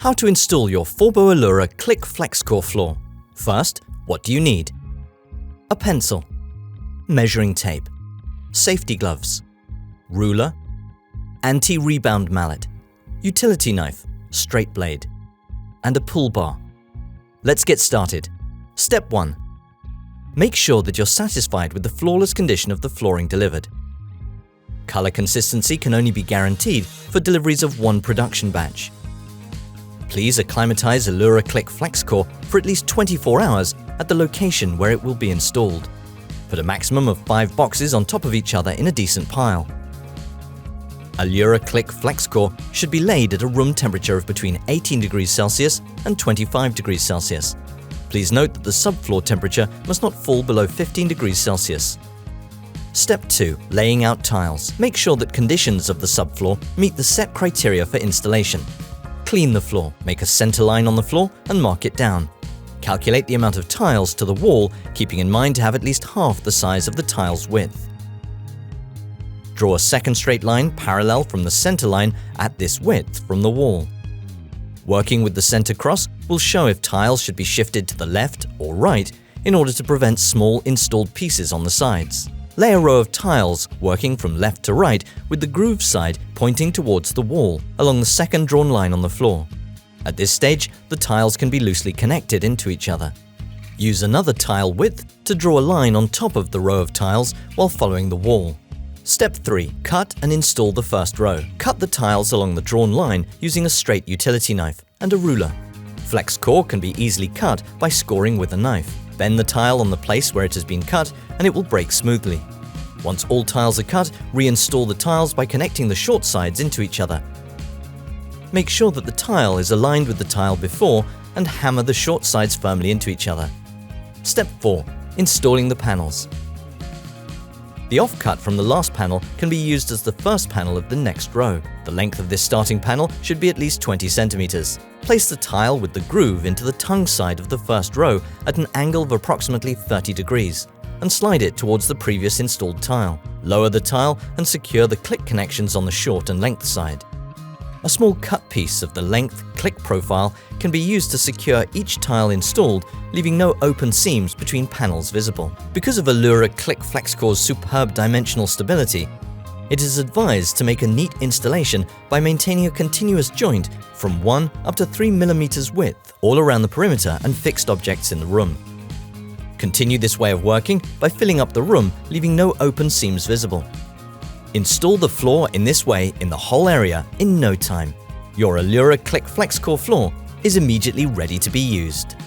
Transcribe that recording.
How to install your Forbo Allura Click Flexcore floor. First, what do you need? A pencil, measuring tape, safety gloves, ruler, anti-rebound mallet, utility knife, straight blade, and a pull bar. Let's get started. Step 1. Make sure that you're satisfied with the flawless condition of the flooring delivered. Color consistency can only be guaranteed for deliveries of one production batch. Please acclimatize Allura Click Flexcore for at least 24 hours at the location where it will be installed. Put a maximum of 5 boxes on top of each other in a decent pile. Allura Click Flexcore should be laid at a room temperature of between 18 degrees Celsius and 25 degrees Celsius. Please note that the subfloor temperature must not fall below 15 degrees Celsius. Step 2. Laying out tiles. Make sure that conditions of the subfloor meet the set criteria for installation. Clean the floor, make a center line on the floor and mark it down. Calculate the amount of tiles to the wall, keeping in mind to have at least half the size of the tile's width. Draw a second straight line parallel from the center line at this width from the wall. Working with the center cross will show if tiles should be shifted to the left or right in order to prevent small installed pieces on the sides. Lay a row of tiles working from left to right with the groove side pointing towards the wall along the second drawn line on the floor. At this stage, the tiles can be loosely connected into each other. Use another tile width to draw a line on top of the row of tiles while following the wall. Step 3. Cut and install the first row. Cut the tiles along the drawn line using a straight utility knife and a ruler. Flexcore can be easily cut by scoring with a knife. Bend the tile on the place where it has been cut and it will break smoothly. Once all tiles are cut, reinstall the tiles by connecting the short sides into each other. Make sure that the tile is aligned with the tile before and hammer the short sides firmly into each other. Step 4. Installing the panels. The offcut from the last panel can be used as the first panel of the next row. The length of this starting panel should be at least 20 centimeters. Place the tile with the groove into the tongue side of the first row at an angle of approximately 30 degrees and slide it towards the previous installed tile. Lower the tile and secure the click connections on the short and length side. A small cut piece of the length click profile can be used to secure each tile installed, leaving no open seams between panels visible. Because of Allura Click Flexcore's superb dimensional stability, it is advised to make a neat installation by maintaining a continuous joint from 1 up to 3 mm width all around the perimeter and fixed objects in the room. Continue this way of working by filling up the room, leaving no open seams visible. Install the floor in this way in the whole area in no time. Your Allura Click Flexcore floor is immediately ready to be used.